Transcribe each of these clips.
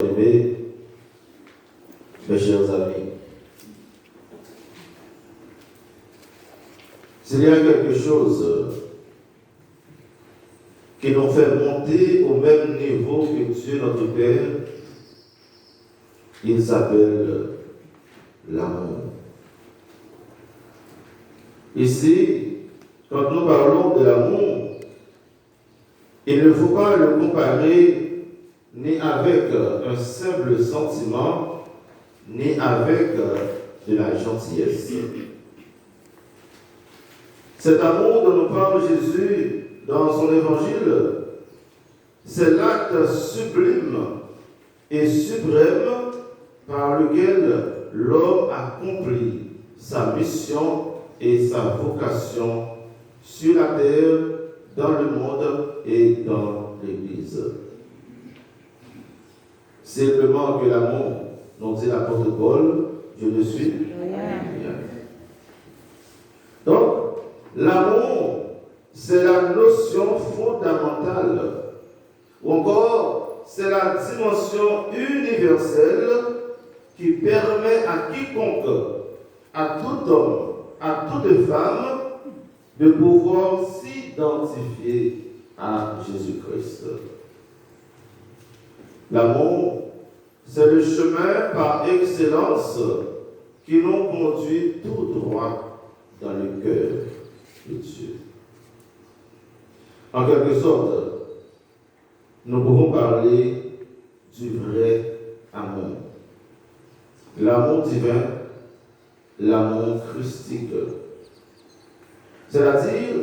Aimés, mes chers amis, s'il y a quelque chose qui nous fait monter au même niveau que Dieu notre Père, il s'appelle l'amour. Ici, quand nous parlons de l'amour, il ne faut pas le comparer ni avec un simple sentiment, ni avec de la gentillesse. Cet amour dont nous parle Jésus dans son évangile, c'est l'acte sublime et suprême par lequel l'homme accomplit sa mission et sa vocation sur la terre, dans le monde et dans l'Église. Simplement que l'amour, nous dit l'apôtre Paul, je ne suis rien. Donc, l'amour, c'est la notion fondamentale, ou encore, c'est la dimension universelle qui permet à quiconque, à tout homme, à toute femme, de pouvoir s'identifier à Jésus-Christ. L'amour, c'est le chemin par excellence qui nous conduit tout droit dans le cœur de Dieu. En quelque sorte, nous pouvons parler du vrai amour. L'amour divin, l'amour christique. C'est-à-dire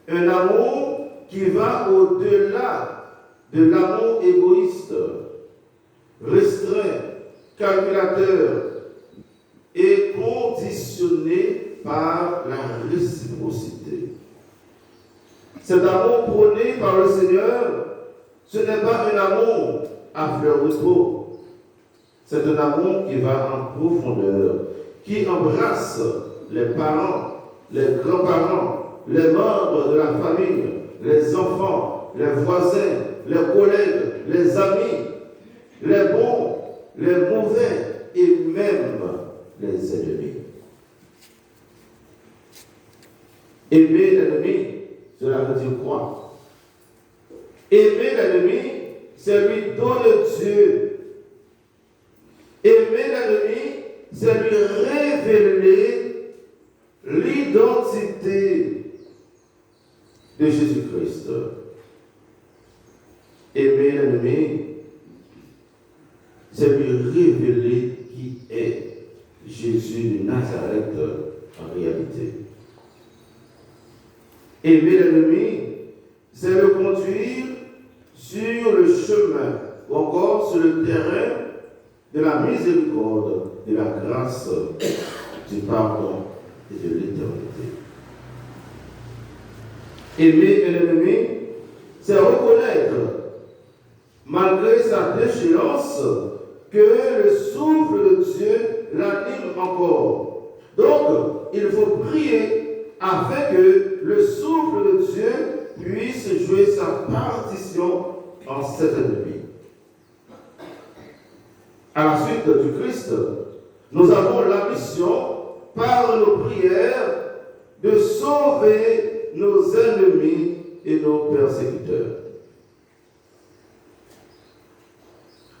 un amour qui va au-delà de l'amour égoïste, restreint, calculateur et conditionné par la réciprocité. Cet amour prôné par le Seigneur, ce n'est pas un amour à fleur de peau. C'est un amour qui va en profondeur, qui embrasse les parents, les grands-parents, les membres de la famille, les enfants, les voisins, les collègues, les amis, les bons, les mauvais et même les ennemis. Aimer l'ennemi, cela veut dire quoi? Aimer l'ennemi, c'est lui donner Dieu. Aimer l'ennemi, c'est lui révéler l'identité de Jésus-Christ. Aimer l'ennemi, c'est lui révéler qui est Jésus de Nazareth en réalité. Aimer l'ennemi, c'est le conduire sur le chemin ou encore sur le terrain de la miséricorde, de la grâce, du pardon et de l'éternité. Aimer un ennemi, c'est reconnaître, malgré sa déchéance, que le souffle de Dieu l'anime encore. Donc, il faut prier afin que le souffle de Dieu puisse jouer sa partition en cet ennemi. À la suite du Christ, nous avons la mission, par nos prières, de sauver nos ennemis et nos persécuteurs.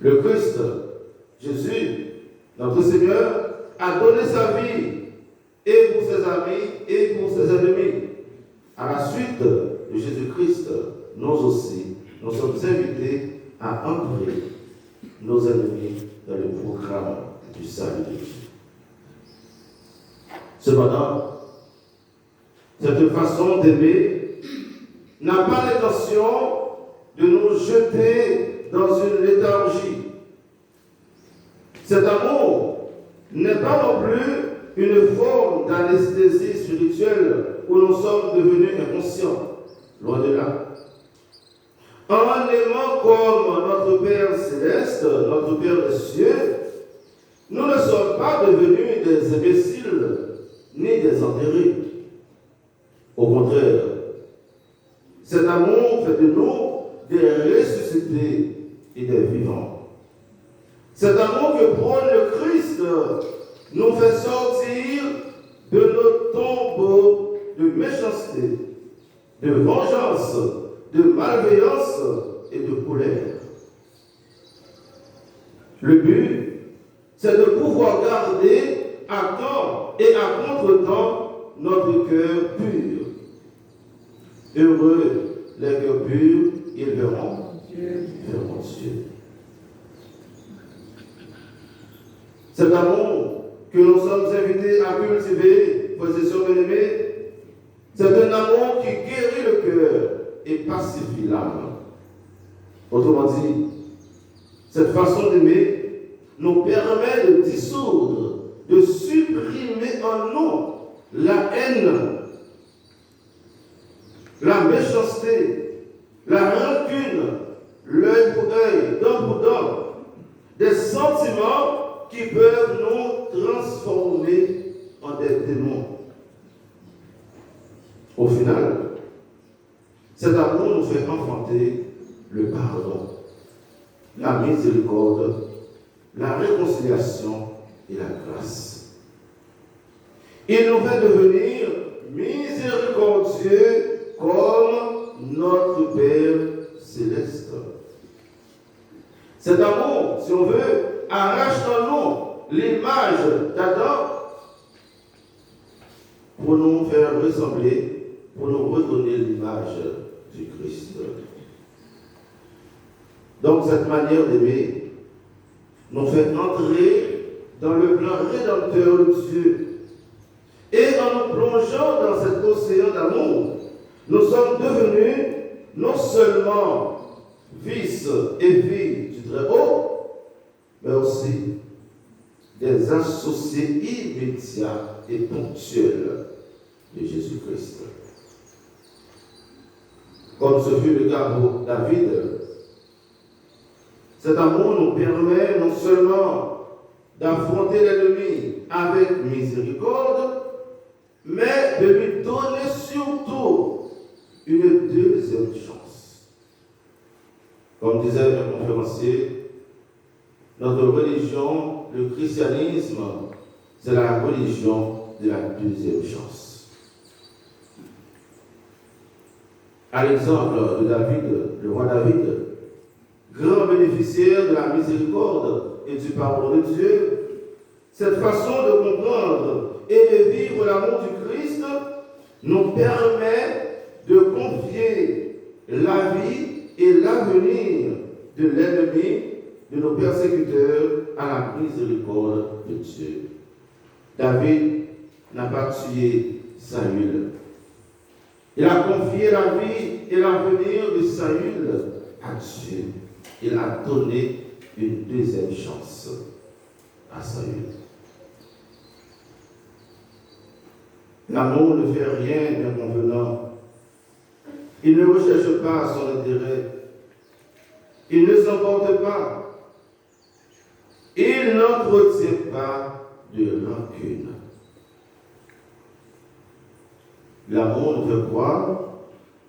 Le Christ, Jésus, notre Seigneur, a donné sa vie et pour ses amis et pour ses ennemis. À la suite de Jésus-Christ, nous aussi, nous sommes invités à entrer nos ennemis dans le programme du salut de Dieu. Cependant, cette façon d'aimer n'a pas l'intention de nous jeter dans une léthargie. Cet amour n'est pas non plus une forme d'anesthésie spirituelle où nous sommes devenus inconscients. Loin de là. En aimant comme notre Père céleste, notre Père des cieux, nous ne sommes pas devenus des imbéciles ni des enterrés. Au contraire, cet amour fait de nous des ressuscités et des vivants. Cet amour que prône le Christ nous fait sortir de nos tombeaux de méchanceté, de vengeance, de malveillance et de colère. Le but, c'est de pouvoir garder à temps et à contre-temps notre cœur pur. Heureux les cœurs purs, ils verront Dieu. Cet amour que nous sommes invités à cultiver, frères et sœurs bien-aimés, c'est un amour qui guérit le cœur et pacifie l'âme. Autrement dit, cette façon d'aimer nous permet de dissoudre, de supprimer en nous la haine, la méchanceté, la rancune, l'œil pour œil, dent pour dent, des sentiments qui peuvent nous transformer en des démons. Au final, cet amour nous fait enfanter le pardon, la miséricorde, la réconciliation et la grâce. Il nous fait devenir miséricordieux comme notre Père céleste. Cet amour, si on veut, arrache en nous l'image d'Adam pour nous faire ressembler, pour nous redonner l'image du Christ. Donc cette manière d'aimer nous fait entrer dans le plan rédempteur de Dieu. Et en nous plongeant dans cet océan d'amour, nous sommes devenus non seulement fils et filles du Très-Haut, mais aussi des associés immédiats et ponctuels de Jésus-Christ. Comme ce fut le cas pour David, cet amour nous permet non seulement d'affronter l'ennemi avec miséricorde, mais de lui donner surtout une deuxième chance. Comme disait un conférencier, notre religion, le christianisme, c'est la religion de la deuxième chance. À l'exemple de David, le roi David, grand bénéficiaire de la miséricorde et du pardon de Dieu, cette façon de comprendre et de vivre l'amour du Christ nous permet de confier la vie et l'avenir de l'ennemi, de nos persécuteurs, à la miséricorde de Dieu. David n'a pas tué Saül. Il a confié la vie et l'avenir de Saül à Dieu. Il a donné une deuxième chance à Saül. L'amour ne fait rien d'inconvenant. Il ne recherche pas son intérêt. Il ne s'emporte pas. Il n'entretient pas de rancune. L'amour nous fait croire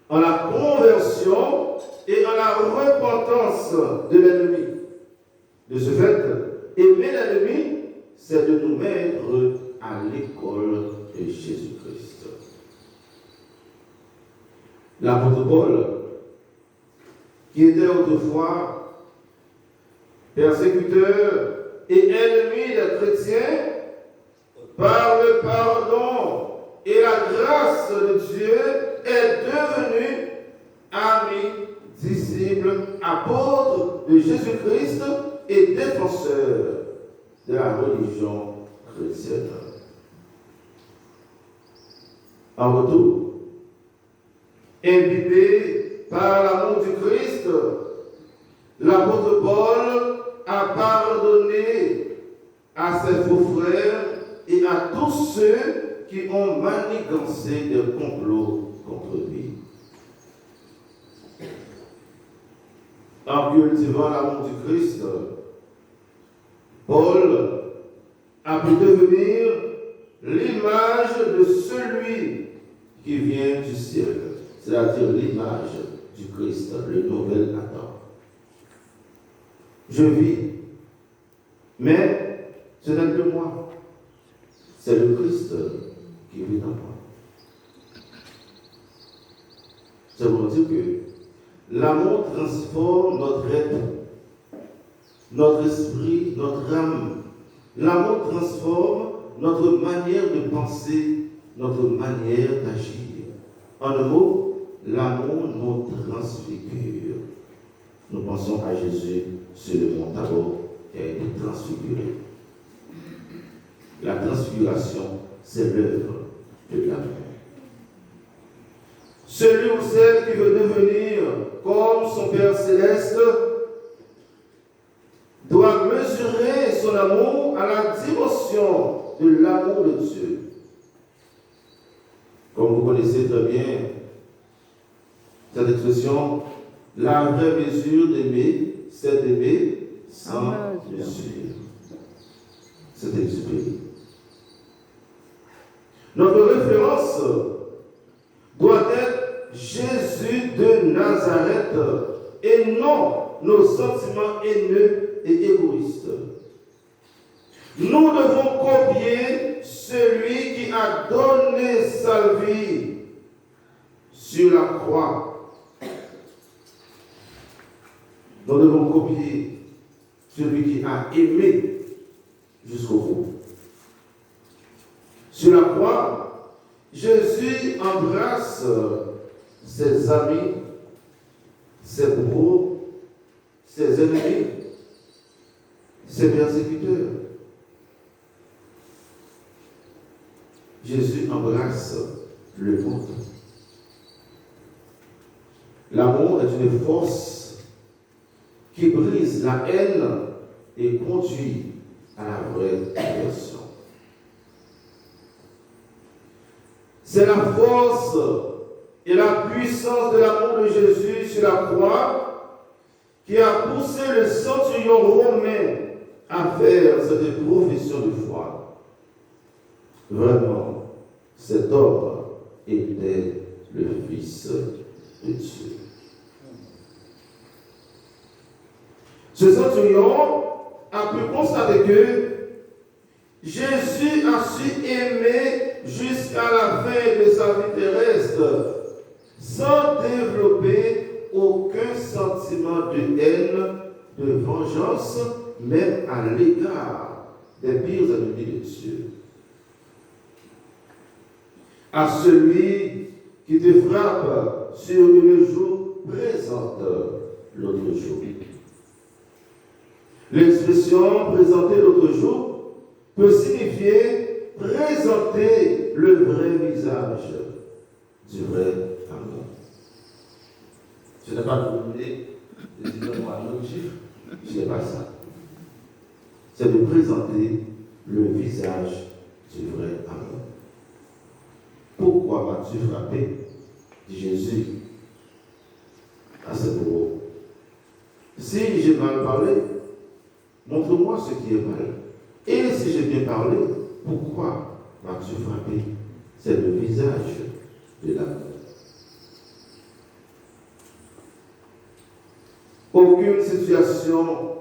en la conversion et en la repentance de l'ennemi. De ce fait, aimer l'ennemi, c'est de nous mettre à l'école de Jésus-Christ. L'apôtre Paul, qui était autrefois persécuteur et ennemi des chrétiens, par le pardon et la grâce de Dieu, est devenu ami, disciple, apôtre de Jésus-Christ et défenseur de la religion chrétienne. En retour, imbibé par l'amour du Christ, l'apôtre Paul a pardonné à ses faux frères et à tous ceux qui ont manigancé des complots contre lui. En cultivant l'amour du Christ, Paul a pu devenir l'image de celui qui vient du ciel, c'est-à-dire l'image du Christ, le nouvel Adam. Je vis Mais ce n'est plus moi. C'est le Christ qui vit en moi. Ça veut dire que l'amour transforme notre être, notre esprit, notre âme. L'amour transforme notre manière de penser, notre manière d'agir. En un mot, l'amour nous transfigure. Nous pensons à Jésus sur le mont Tabor qui a été transfiguré. La transfiguration, c'est l'œuvre de l'amour. Celui ou celle qui veut devenir comme son Père céleste doit mesurer son amour à la dimension de l'amour de Dieu. Comme vous connaissez très bien cette expression, la vraie mesure d'aimer, c'est d'aimer sans mesure. C'est Exupéry. Notre référence doit être Jésus de Nazareth et non nos sentiments haineux et égoïstes. Nous devons copier celui qui a donné sa vie sur la croix. Nous devons copier celui qui a aimé jusqu'au bout. Sur la croix, Jésus embrasse ses amis, ses bourreaux, ses ennemis, ses persécuteurs. Jésus embrasse le monde. L'amour est une force qui brise la haine et conduit à la vraie conversion. C'est la force et la puissance de l'amour de Jésus sur la croix qui a poussé le centurion romain à faire cette profession de foi. Vraiment, cet homme était le Fils de Dieu. Ce centurion a pu constater que Jésus a su aimer jusqu'à la fin de sa vie terrestre sans développer aucun sentiment de haine, de vengeance, même à l'égard des pires ennemis de Dieu. À celui qui te frappe sur une joue, présente l'autre jour. L'expression présenter l'autre jour peut signifier présenter le vrai visage du vrai amour. Je n'ai pas donné de dire moi un chiffre, je n'ai pas ça. C'est de présenter le visage du vrai amour. Pourquoi m'as-tu frappé, dit Jésus à ses bourreaux? Si j'ai mal parlé, montre-moi ce qui est mal. Et si j'ai bien parlé, pourquoi m'as-tu frappé? C'est le visage de l'amour. Aucune situation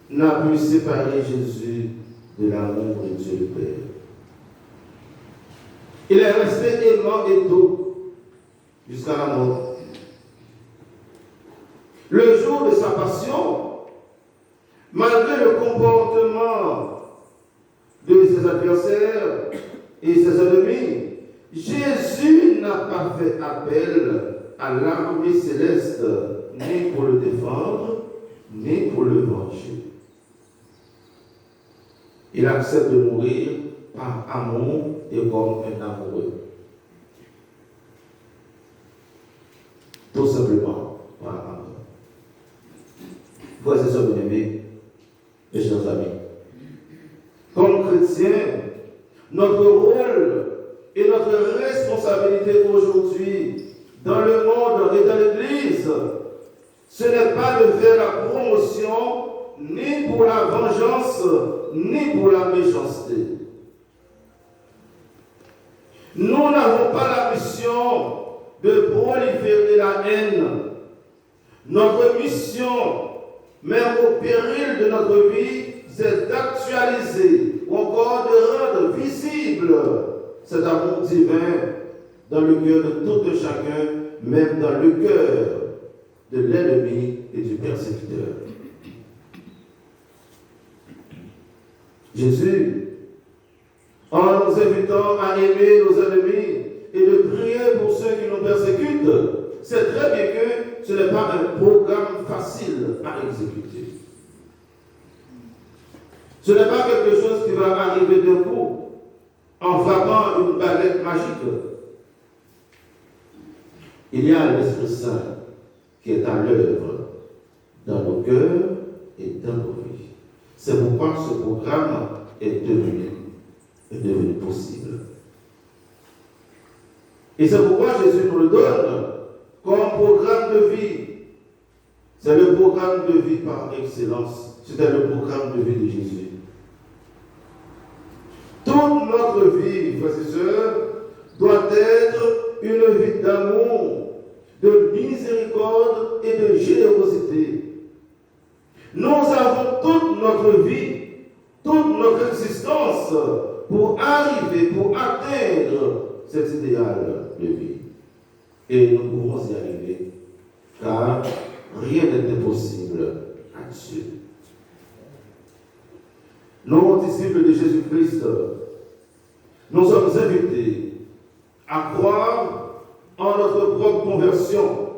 n'a pu séparer Jésus de l'amour de Dieu le Père. Il est resté aimant et doux jusqu'à la mort. Le jour de sa passion, malgré le comportement de ses adversaires et ses ennemis, Jésus n'a pas fait appel à l'armée céleste, ni pour le défendre, ni pour le venger. Il accepte de mourir par amour et comme un amoureux. Tout simplement par amour. Frères et sœurs bien-aimés, mes chers amis, comme chrétiens, notre rôle et notre responsabilité aujourd'hui dans le monde et dans l'Église, ce n'est pas de faire la promotion ni pour la vengeance, ni pour la méchanceté. Nous n'avons pas la mission de proliférer la haine. Notre mission, même au péril de notre vie, c'est d'actualiser ou encore de rendre visible cet amour divin dans le cœur de tout un chacun, même dans le cœur de l'ennemi et du persécuteur. Jésus, en nous invitant à aimer nos ennemis et de prier pour ceux qui nous persécutent, c'est très bien que ce n'est pas un programme facile à exécuter. Ce n'est pas quelque chose qui va arriver d'un coup en frappant une baguette magique. Il y a l'Esprit Saint qui est à l'œuvre dans nos cœurs et dans nos vies. C'est pourquoi ce programme est devenu possible. Et c'est pourquoi Jésus nous le donne comme programme de vie. C'est le programme de vie par excellence. C'était le programme de vie de Jésus. Toute notre vie, frères et sœurs, doit être une vie d'amour, de miséricorde et de générosité. Nous avons toute notre vie, toute notre existence pour arriver, pour atteindre cet idéal de vie. Et nous pouvons y arriver, car rien n'est impossible à Dieu. Nous, disciples de Jésus-Christ, nous sommes invités à croire en notre propre conversion,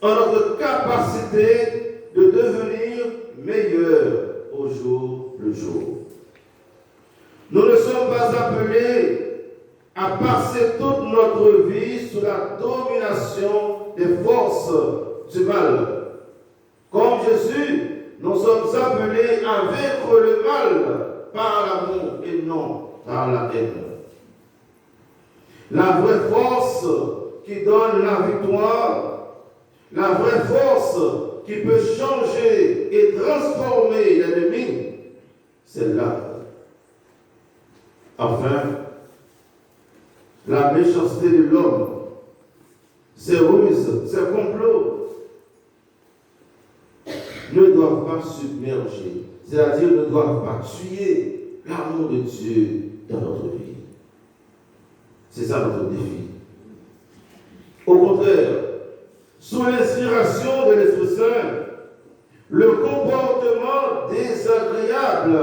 en notre capacité de devenir meilleurs au jour le jour. Nous ne sommes pas appelés à passer toute notre vie sous la domination des forces du mal. Comme Jésus, nous sommes appelés à vaincre le mal par l'amour et non par la haine. La vraie force qui donne la victoire, la vraie force qui peut changer et transformer l'ennemi, c'est là. Enfin, la méchanceté de l'homme, ses ruses, ses complots, ne doivent pas submerger, c'est-à-dire ne doivent pas tuer l'amour de Dieu dans notre vie. C'est ça notre défi. Au contraire, sous l'inspiration de l'Esprit Saint, le comportement désagréable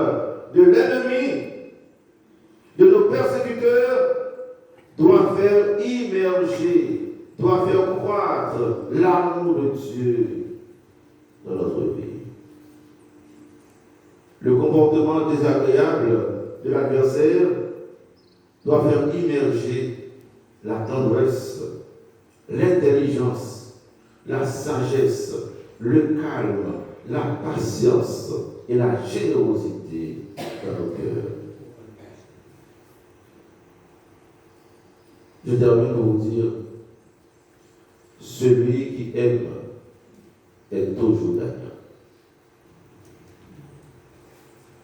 de l'ennemi, de nos persécuteurs, doit faire immerger, doit faire croître l'amour de Dieu dans notre vie. Le comportement désagréable de l'adversaire doit faire immerger la tendresse, l'intelligence, la sagesse, le calme, la patience et la générosité dans nos cœurs. Je termine pour vous dire, celui qui aime est toujours gagnant.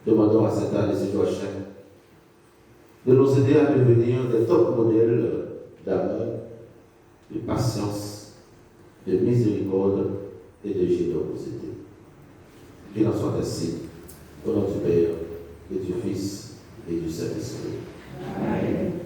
Demandons à Sainte Anne et Saint Joachim de nous aider à devenir des top modèles d'amour, de patience, de miséricorde et de générosité. Qu'il en soit ainsi, au nom du Père, et du Fils, et du Saint-Esprit. Amen.